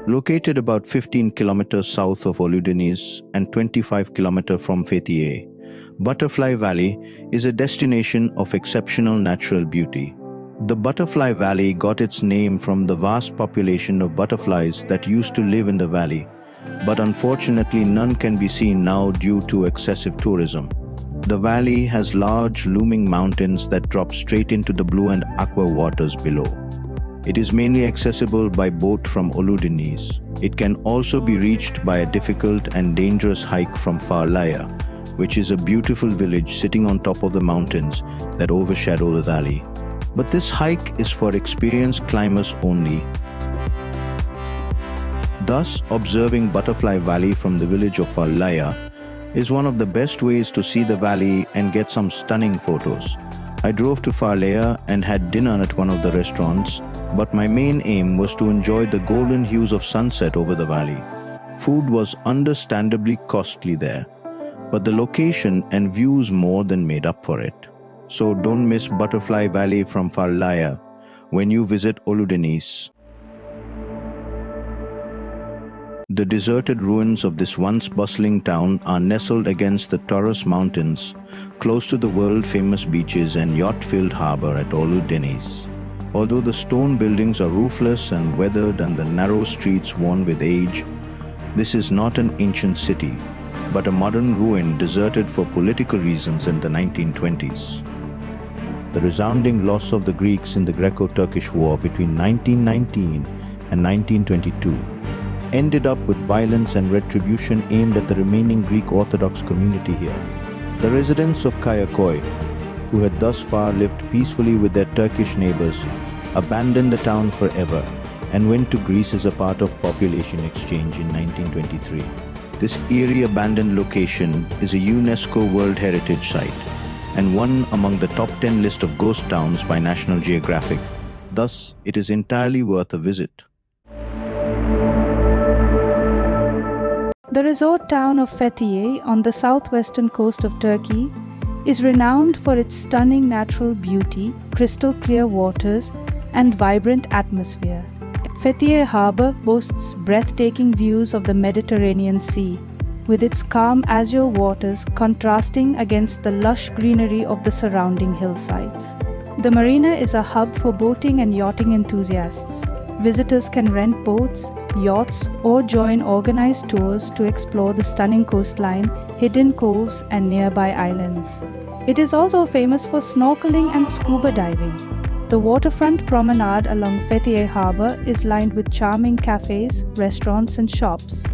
Located about 15 kilometers south of Oludeniz and 25 kilometers from Fethiye, Butterfly Valley is a destination of exceptional natural beauty. The Butterfly Valley got its name from the vast population of butterflies that used to live in the valley, but unfortunately none can be seen now due to excessive tourism. The valley has large looming mountains that drop straight into the blue and aqua waters below. It is mainly accessible by boat from Oludeniz. It can also be reached by a difficult and dangerous hike from Farlaya, which is a beautiful village sitting on top of the mountains that overshadow the valley. But this hike is for experienced climbers only. Thus, observing Butterfly Valley from the village of Farlaya is one of the best ways to see the valley and get some stunning photos. I drove to Farlaya and had dinner at one of the restaurants, but my main aim was to enjoy the golden hues of sunset over the valley. Food was understandably costly there, but the location and views more than made up for it. So don't miss Butterfly Valley from Farlaya when you visit Oludeniz. The deserted ruins of this once bustling town are nestled against the Taurus Mountains, close to the world-famous beaches and yacht-filled harbour at Oludeniz. Although the stone buildings are roofless and weathered and the narrow streets worn with age, this is not an ancient city, but a modern ruin deserted for political reasons in the 1920s. The resounding loss of the Greeks in the Greco-Turkish War between 1919 and 1922 ended up with violence and retribution aimed at the remaining Greek Orthodox community here. The residents of KAYAKOY, who had thus far lived peacefully with their Turkish neighbors, abandoned the town forever and went to Greece as a part of population exchange in 1923. This eerie abandoned location is a UNESCO World Heritage Site and one among the top 10 list of ghost towns by National Geographic. Thus, it is entirely worth a visit. The resort town of Fethiye on the southwestern coast of Turkey is renowned for its stunning natural beauty, crystal clear waters, and vibrant atmosphere. Fethiye Harbour boasts breathtaking views of the Mediterranean Sea, with its calm azure waters contrasting against the lush greenery of the surrounding hillsides. The marina is a hub for boating and yachting enthusiasts. Visitors can rent boats, yachts, or join organized tours to explore the stunning coastline, hidden coves, and nearby islands. It is also famous for snorkeling and scuba diving. The waterfront promenade along Fethiye Harbour is lined with charming cafes, restaurants, and shops.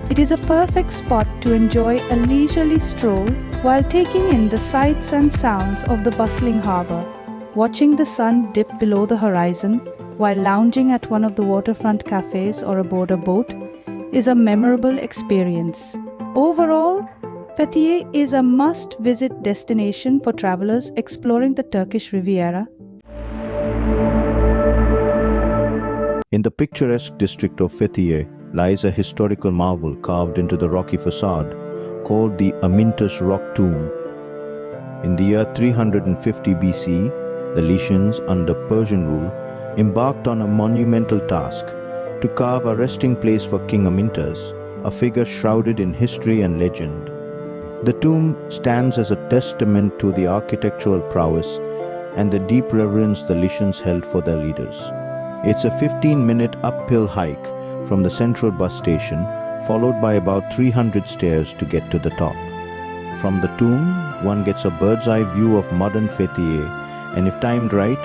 It is a perfect spot to enjoy a leisurely stroll while taking in the sights and sounds of the bustling harbour. Watching the sun dip below the horizon while lounging at one of the waterfront cafes or aboard a boat is a memorable experience. Overall, Fethiye is a must-visit destination for travelers exploring the Turkish Riviera. In the picturesque district of Fethiye lies a historical marvel carved into the rocky facade called the AMYNTAS rock tomb. In the year 350 BC, the Lycians, under Persian rule, embarked on a monumental task to carve a resting place for King AMYNTAS, a figure shrouded in history and legend. The tomb stands as a testament to the architectural prowess and the deep reverence the Lycians held for their leaders. It's a 15-minute uphill hike from the central bus station, followed by about 300 stairs to get to the top. From the tomb, one gets a bird's-eye view of modern Fethiye, and if timed right,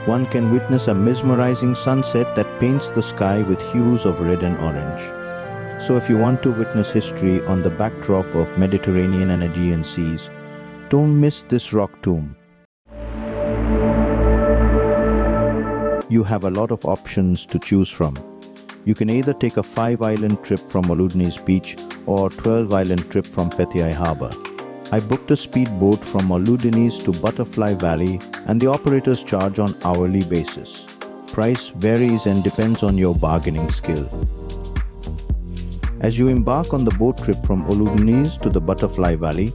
one can witness a mesmerizing sunset that paints the sky with hues of red and orange. So if you want to witness history on the backdrop of Mediterranean and Aegean seas, don't miss this rock tomb. You have a lot of options to choose from. You can either take a 5-island trip from Oludeniz beach or 12-island trip from Fethiye Harbour. I booked a speedboat from Oludeniz to Butterfly Valley and the operators charge on hourly basis. Price varies and depends on your bargaining skill. As you embark on the boat trip from Oludeniz to the Butterfly Valley,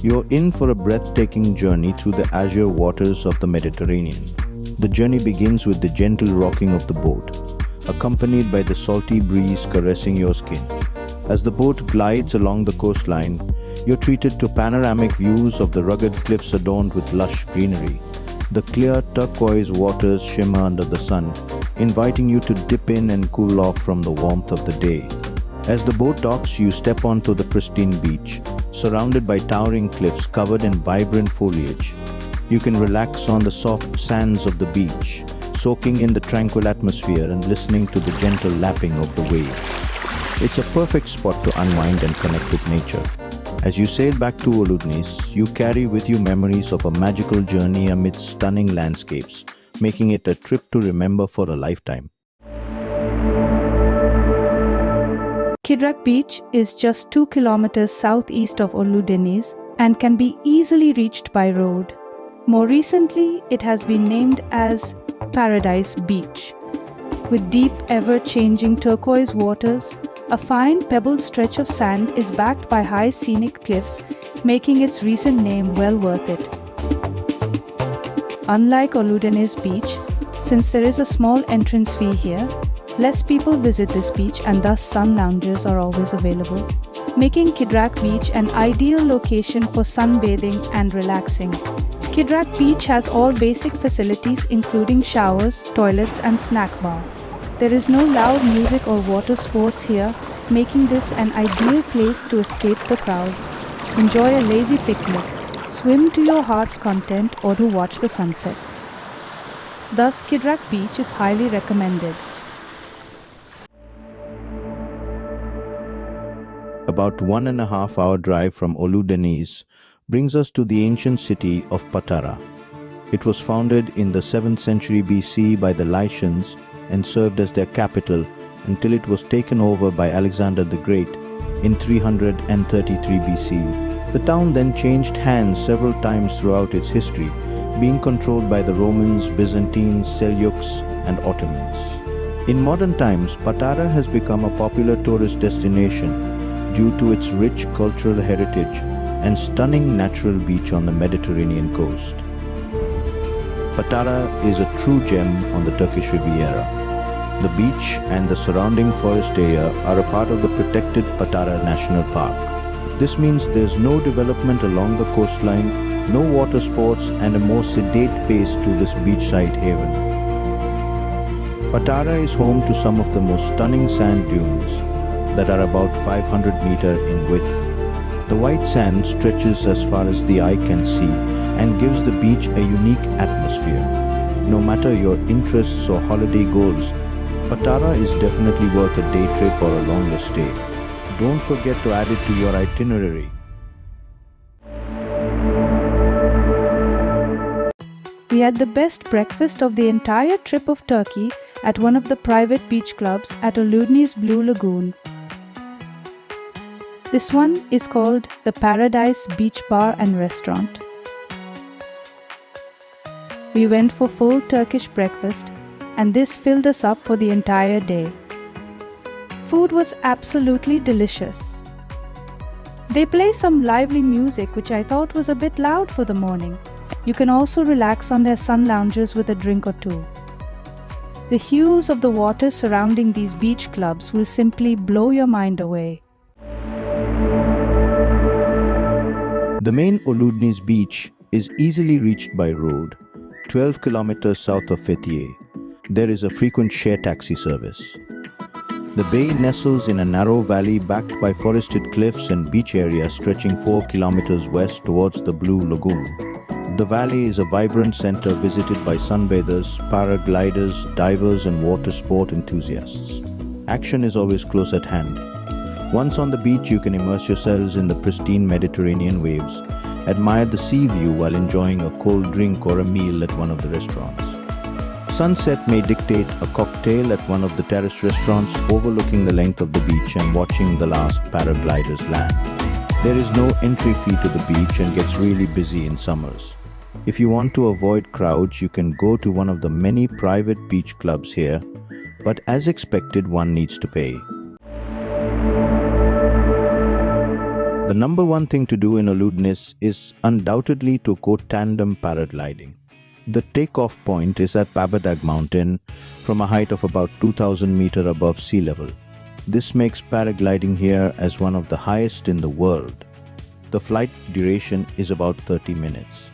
you're in for a breathtaking journey through the azure waters of the Mediterranean. The journey begins with the gentle rocking of the boat, accompanied by the salty breeze caressing your skin. As the boat glides along the coastline, you're treated to panoramic views of the rugged cliffs adorned with lush greenery. The clear turquoise waters shimmer under the sun, inviting you to dip in and cool off from the warmth of the day. As the boat docks, you step onto the pristine beach, surrounded by towering cliffs covered in vibrant foliage. You can relax on the soft sands of the beach, soaking in the tranquil atmosphere and listening to the gentle lapping of the waves. It's a perfect spot to unwind and connect with nature. As you sail back to Oludeniz, you carry with you memories of a magical journey amidst stunning landscapes, making it a trip to remember for a lifetime. KIDRAK Beach is just 2 kilometers southeast of Oludeniz and can be easily reached by road. More recently, it has been named as Paradise Beach. With deep, ever-changing turquoise waters, a fine pebbled stretch of sand is backed by high scenic cliffs, making its recent name well worth it. Unlike Oludeniz Beach, since there is a small entrance fee here, less people visit this beach and thus sun lounges are always available, making KIDRAK Beach an ideal location for sunbathing and relaxing. KIDRAK Beach has all basic facilities including showers, toilets and snack bar. There is no loud music or water sports here, making this an ideal place to escape the crowds, enjoy a lazy picnic, swim to your heart's content or to watch the sunset. Thus, KIDRAK Beach is highly recommended. About 1.5 hour drive from Oludeniz brings us to the ancient city of Patara. It was founded in the 7th century BC by the Lycians and served as their capital until it was taken over by Alexander the Great in 333 BC. The town then changed hands several times throughout its history, being controlled by the Romans, Byzantines, Seljuks, and Ottomans. In modern times, Patara has become a popular tourist destination due to its rich cultural heritage and stunning natural beach on the Mediterranean coast. Patara is a true gem on the Turkish Riviera. The beach and the surrounding forest area are a part of the protected Patara National Park. This means there's no development along the coastline, no water sports, and a more sedate pace to this beachside haven. Patara is home to some of the most stunning sand dunes that are about 500 meters in width. The white sand stretches as far as the eye can see and gives the beach a unique atmosphere. No matter your interests or holiday goals, Patara is definitely worth a day trip or a longer stay. Don't forget to add it to your itinerary. We had the best breakfast of the entire trip of Turkey at one of the private beach clubs at Oludeniz Blue Lagoon. This one is called the Paradise Beach Bar and Restaurant. We went for full Turkish breakfast and this filled us up for the entire day. Food was absolutely delicious. They play some lively music which I thought was a bit loud for the morning. You can also relax on their sun lounges with a drink or two. The hues of the water surrounding these beach clubs will simply blow your mind away. The main Oludeniz beach is easily reached by road, 12 kilometers south of Fethiye. There is a frequent share taxi service. The bay nestles in a narrow valley backed by forested cliffs and beach area stretching 4 kilometers west towards the Blue Lagoon. The valley is a vibrant center visited by sunbathers, paragliders, divers and water sport enthusiasts. Action is always close at hand. Once on the beach, you can immerse yourselves in the pristine Mediterranean waves, admire the sea view while enjoying a cold drink or a meal at one of the restaurants. Sunset may dictate a cocktail at one of the terraced restaurants overlooking the length of the beach and watching the last paragliders land. There is no entry fee to the beach and gets really busy in summers. If you want to avoid crowds, you can go to one of the many private beach clubs here, but as expected, one needs to pay. The number one thing to do in Oludeniz is undoubtedly to go tandem paragliding. The takeoff point is at Pabadag Mountain from a height of about 2000 meters above sea level. This makes paragliding here as one of the highest in the world. The flight duration is about 30 minutes.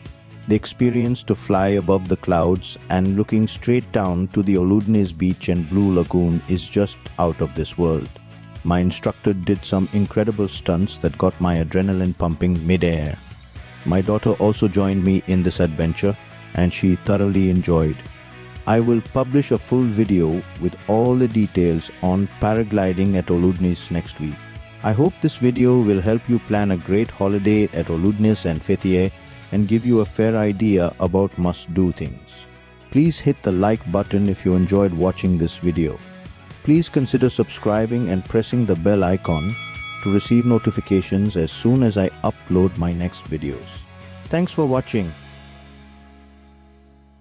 The experience to fly above the clouds and looking straight down to the Oludeniz beach and Blue Lagoon is just out of this world. My instructor did some incredible stunts that got my adrenaline pumping mid-air. My daughter also joined me in this adventure and she thoroughly enjoyed. I will publish a full video with all the details on paragliding at Oludeniz next week. I hope this video will help you plan a great holiday at Oludeniz and Fethiye and give you a fair idea about must-do things. Please hit the like button if you enjoyed watching this video. Please consider subscribing and pressing the bell icon to receive notifications as soon as I upload my next videos. Thanks for watching.